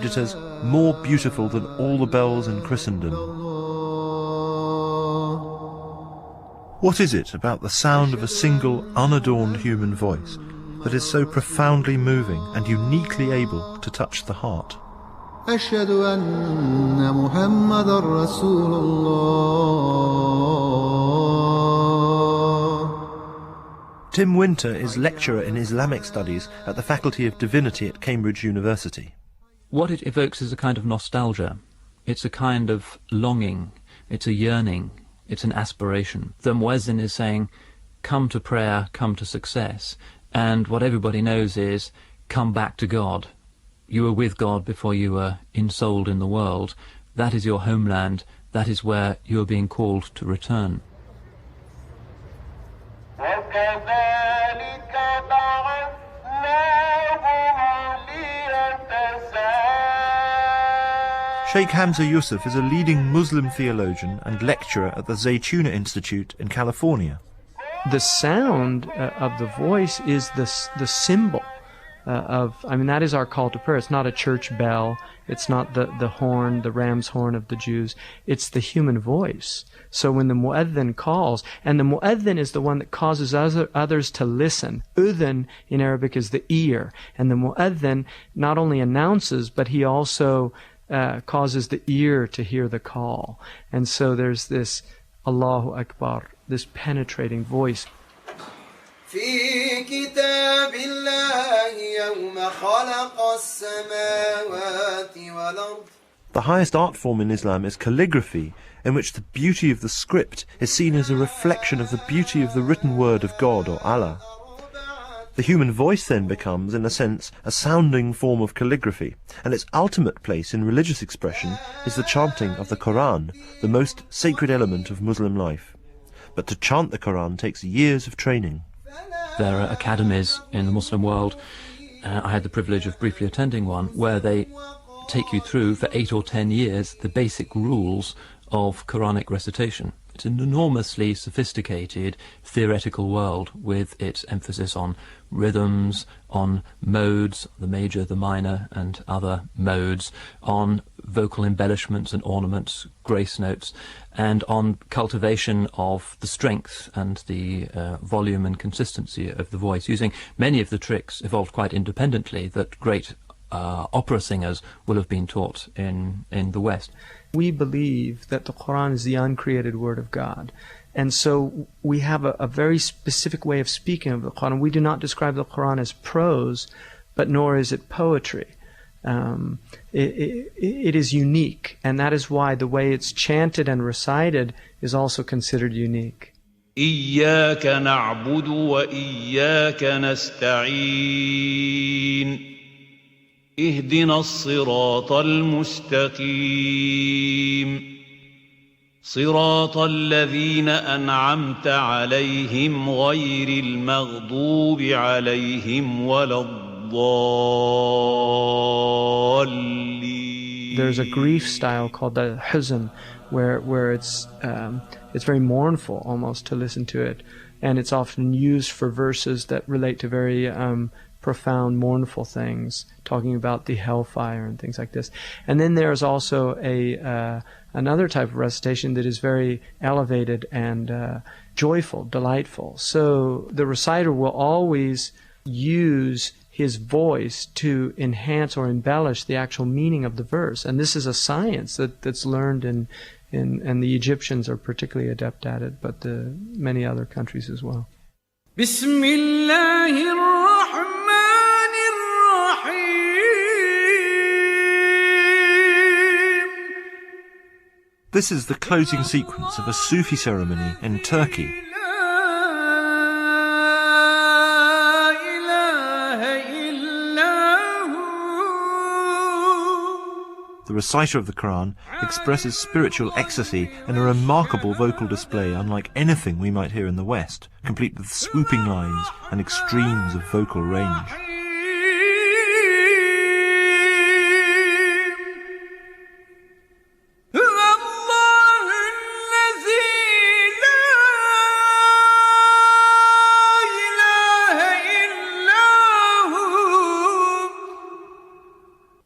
it as more beautiful than all the bells in Christendom. What is it about the sound of a single, unadorned human voice that is so profoundly moving and uniquely able to touch the heart? أشهد أن محمد رسول الله. Tim Winter is lecturer in Islamic studies at the Faculty of Divinity at Cambridge University. What it evokes is a kind of nostalgia. It's a kind of longing. It's a yearning. It's an aspiration. The muezzin is saying, come to prayer, come to success. And what everybody knows is, come back to God. You were with God before you were ensouled in the world. That is your homeland. That is where you are being called to return. Sheikh Hamza Yusuf is a leading Muslim theologian and lecturer at the Zaytuna Institute in California. The sound of the voice is the symbol that is our call to prayer. It's not a church bell. It's not the horn, the ram's horn of the Jews. It's the human voice. So when the mu'adhin calls, and the mu'adhin is the one that causes others to listen. Udhin in Arabic is the ear. And the mu'adhin not only announces, but he also causes the ear to hear the call. And so there's this Allahu Akbar, this penetrating voice. في كتاب الله يوم خلق السماوات والأرض. The highest art form in Islam is calligraphy, in which the beauty of the script is seen as a reflection of the beauty of the written word of God or Allah. The human voice then becomes, in a sense, a sounding form of calligraphy, and its ultimate place in religious expression is the chanting of the Quran, the most sacred element of Muslim life. But to chant the Quran takes years of training. There are academies in the Muslim world. I had the privilege of briefly attending one, where they take you through for 8 or 10 years the basic rules of Quranic recitation. It's an enormously sophisticated theoretical world with its emphasis on rhythms, on modes, the major, the minor, and other modes, on vocal embellishments and ornaments, grace notes, and on cultivation of the strength and the volume and consistency of the voice, using many of the tricks evolved quite independently that great opera singers will have been taught in the West. We believe that the Quran is the uncreated Word of God. And so we have a very specific way of speaking of the Quran. We do not describe the Quran as prose, but nor is it poetry. It is unique, and that is why the way it's chanted and recited is also considered unique. إياك نعبد وإياك نستعين اهدنا الصراط المستقيم صراط الذين أنعمت عليهم غير المغضوب عليهم ولا الضالين. There's a grief style called the huzn, where it's very mournful almost to listen to it, and it's often used for verses that relate to very profound, mournful things, talking about the hellfire and things like this. And then there's also another type of recitation that is very elevated and joyful, delightful. So the reciter will always use his voice to enhance or embellish the actual meaning of the verse. And this is a science that's learned and the Egyptians are particularly adept at it, but many other countries as well. بسم الله الرحمن الرحيم. This is the closing sequence of a Sufi ceremony in Turkey. The reciter of the Quran expresses spiritual ecstasy in a remarkable vocal display unlike anything we might hear in the West, complete with swooping lines and extremes of vocal range.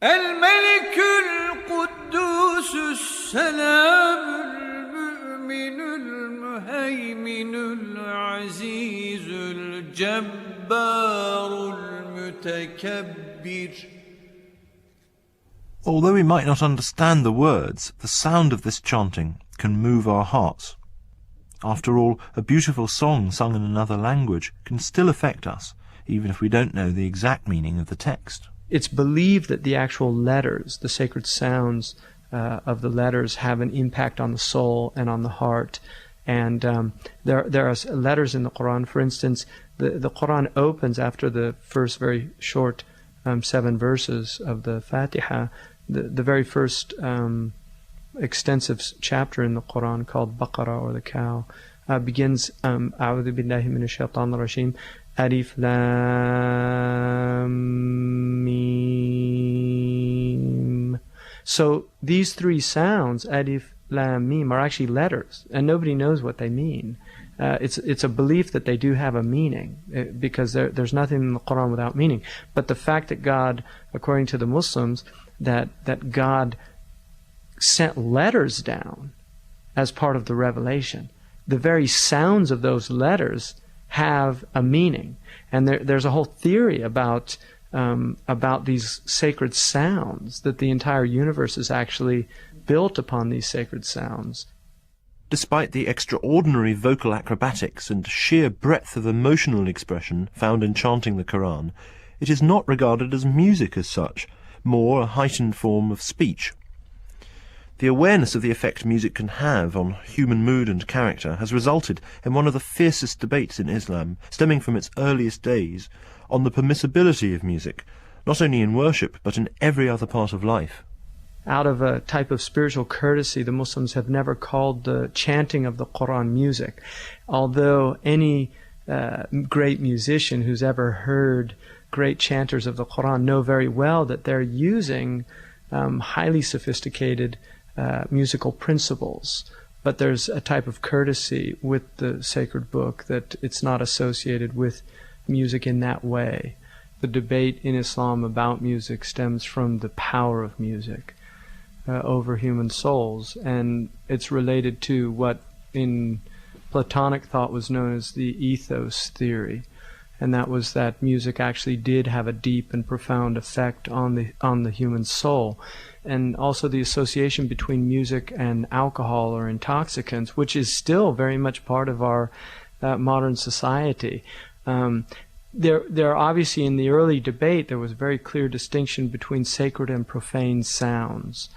الملك السلام المؤمن المهيمن العزيز الجبار المتكبر. Although we might not understand the words, the sound of this chanting can move our hearts. After all, a beautiful song sung in another language can still affect us, even if we don't know the exact meaning of the text. It's believed that the actual letters, the sacred sounds of the letters, have an impact on the soul and on the heart. And there are letters in the Quran. For instance, the Quran opens after the first very short 7 verses of the Fatiha. The very first extensive chapter in the Quran, called Baqarah, or the cow, begins A'udhu billahi minash shaitanir rajim, Alif Lam Mim. So these 3 sounds, Alif Lam Mim, are actually letters, and nobody knows what they mean. It's a belief that they do have a meaning, because there's nothing in the Quran without meaning. But the fact that God, according to the Muslims, that God sent letters down as part of the revelation, the very sounds of those letters have a meaning. And there's a whole theory about these sacred sounds, that the entire universe is actually built upon these sacred sounds. Despite the extraordinary vocal acrobatics and sheer breadth of emotional expression found in chanting the Quran, it is not regarded as music as such, more a heightened form of speech. The awareness of the effect music can have on human mood and character has resulted in one of the fiercest debates in Islam, stemming from its earliest days, on the permissibility of music, not only in worship but in every other part of life. Out of a type of spiritual courtesy, the Muslims have never called the chanting of the Quran music, although any great musician who's ever heard great chanters of the Quran know very well that they're using highly sophisticated musical principles. But there's a type of courtesy with the sacred book that it's not associated with music in that way. The debate in Islam about music stems from the power of music over human souls, and it's related to what in Platonic thought was known as the ethos theory, and that was that music actually did have a deep and profound effect on the human soul. And also the association between music and alcohol or intoxicants, which is still very much part of our modern society. There obviously, in the early debate, there was a very clear distinction between sacred and profane sounds.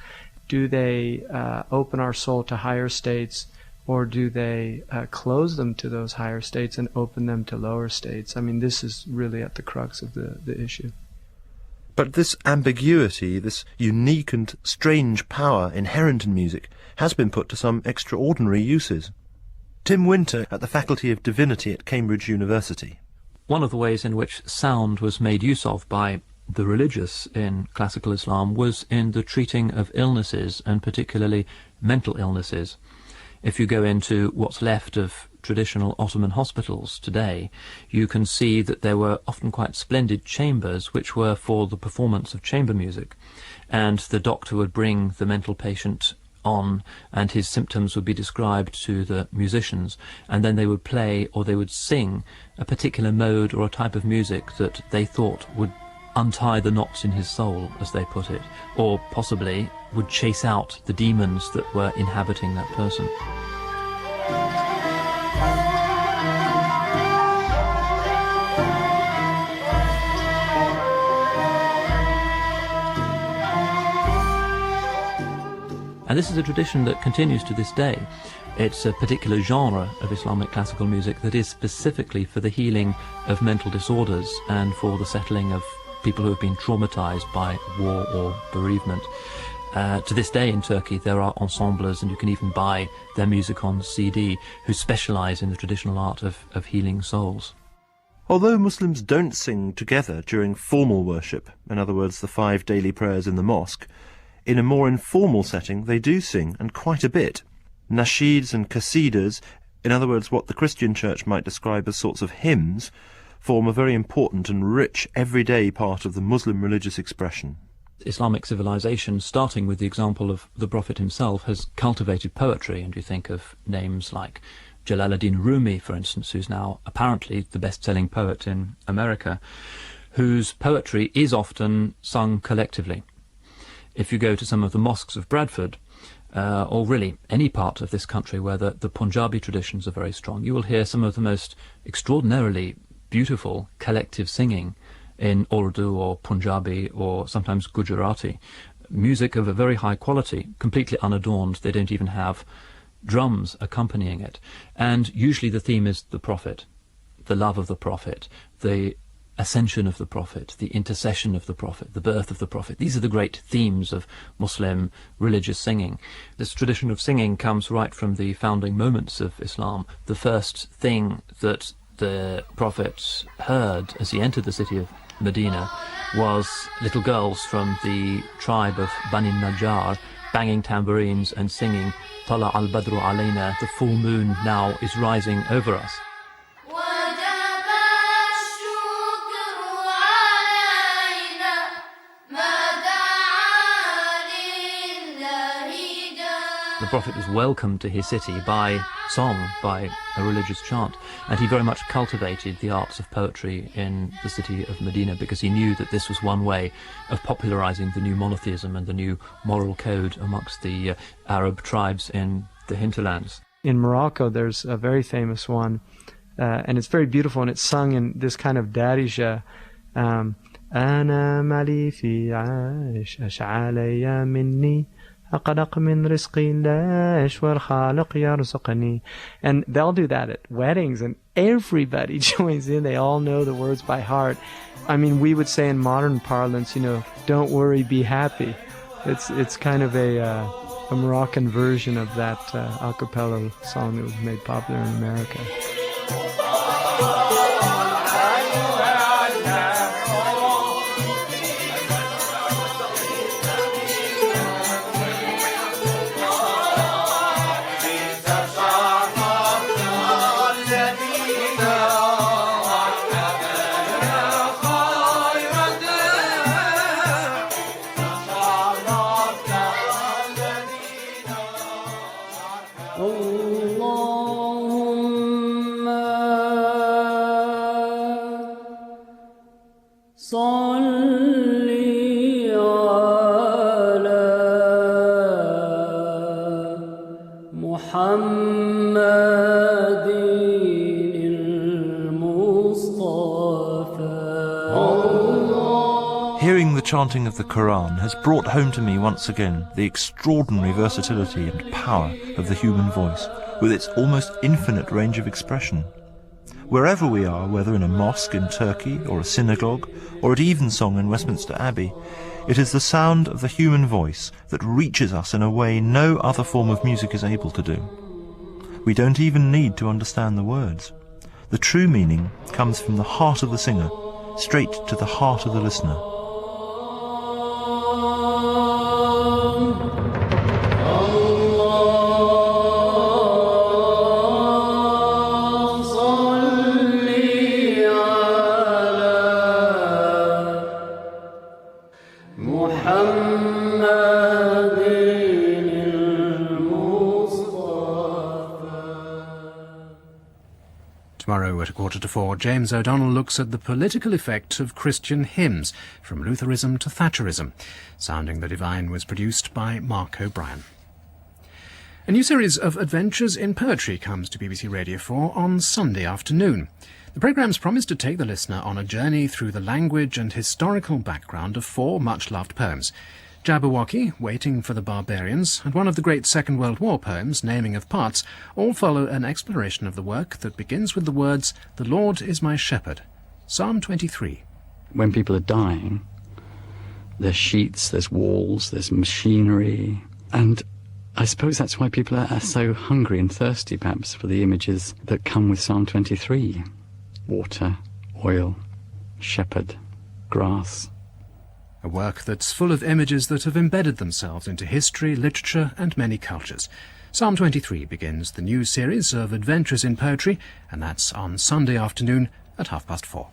Do they open our soul to higher states, or do they close them to those higher states and open them to lower states? I mean, this is really at the crux of the issue. But this ambiguity, this unique and strange power inherent in music, has been put to some extraordinary uses. Tim Winter, at the Faculty of Divinity at Cambridge University. One of the ways in which sound was made use of by the religious in classical Islam was in the treating of illnesses, and particularly mental illnesses. If you go into what's left of traditional Ottoman hospitals today, you can see that there were often quite splendid chambers which were for the performance of chamber music, and the doctor would bring the mental patient on, and his symptoms would be described to the musicians, and then they would play or they would sing a particular mode or a type of music that they thought would untie the knots in his soul, as they put it, or possibly would chase out the demons that were inhabiting that person. And this is a tradition that continues to this day. It's a particular genre of Islamic classical music that is specifically for the healing of mental disorders and for the settling of people who have been traumatized by war or bereavement. To this day in Turkey there are ensemblers, and you can even buy their music on CD, who specialize in the traditional art of healing souls. Although Muslims don't sing together during formal worship, in other words the 5 daily prayers in the mosque, in a more informal setting they do sing, and quite a bit. Nasheeds and qasidas, in other words what the Christian church might describe as sorts of hymns, form a very important and rich everyday part of the Muslim religious expression. Islamic civilization, starting with the example of the Prophet himself, has cultivated poetry, and you think of names like Jalaluddin Rumi, for instance, who's now apparently the best-selling poet in America, whose poetry is often sung collectively. If you go to some of the mosques of Bradford, or really any part of this country where the Punjabi traditions are very strong, you will hear some of the most extraordinarily beautiful collective singing in Urdu or Punjabi or sometimes Gujarati. Music of a very high quality, completely unadorned. They don't even have drums accompanying it. And usually the theme is the Prophet, the love of the Prophet, the ascension of the Prophet, the intercession of the Prophet, the birth of the Prophet. These are the great themes of Muslim religious singing. This tradition of singing comes right from the founding moments of Islam. The first thing that the Prophet heard as he entered the city of Medina was little girls from the tribe of Bani Najjar banging tambourines and singing Tala al-Badru alayna, the full moon now is rising over us. The Prophet was welcomed to his city by song, by a religious chant, and he very much cultivated the arts of poetry in the city of Medina because he knew that this was one way of popularizing the new monotheism and the new moral code amongst the Arab tribes in the hinterlands. In Morocco, there's a very famous one, and it's very beautiful, and it's sung in this kind of darija. Ana mali fi aish ash'alaya minni. And they'll do that at weddings, and everybody joins in. They all know the words by heart. I mean, we would say in modern parlance, don't worry, be happy. It's kind of a Moroccan version of that a cappella song that was made popular in America. Hearing the chanting of the Quran has brought home to me once again the extraordinary versatility and power of the human voice, with its almost infinite range of expression. Wherever we are, whether in a mosque in Turkey or a synagogue or at evensong in Westminster Abbey, it is the sound of the human voice that reaches us in a way no other form of music is able to do. We don't even need to understand the words. The true meaning comes from the heart of the singer, straight to the heart of the listener. Tomorrow at 3:45, James O'Donnell looks at the political effect of Christian hymns, from Lutheranism to Thatcherism. Sounding the Divine was produced by Mark O'Brien. A new series of adventures in poetry comes to BBC Radio 4 on Sunday afternoon. The programmes promise to take the listener on a journey through the language and historical background of 4 much-loved poems. Jabberwocky, Waiting for the Barbarians, and one of the great Second World War poems, Naming of Parts, all follow an exploration of the work that begins with the words, "The Lord is my shepherd." Psalm 23. When people are dying, there's sheets, there's walls, there's machinery, and I suppose that's why people are so hungry and thirsty, perhaps, for the images that come with Psalm 23. Water, oil, shepherd, grass. A work that's full of images that have embedded themselves into history, literature, and many cultures. Psalm 23 begins the new series of adventures in poetry, and that's on Sunday afternoon at 4:30.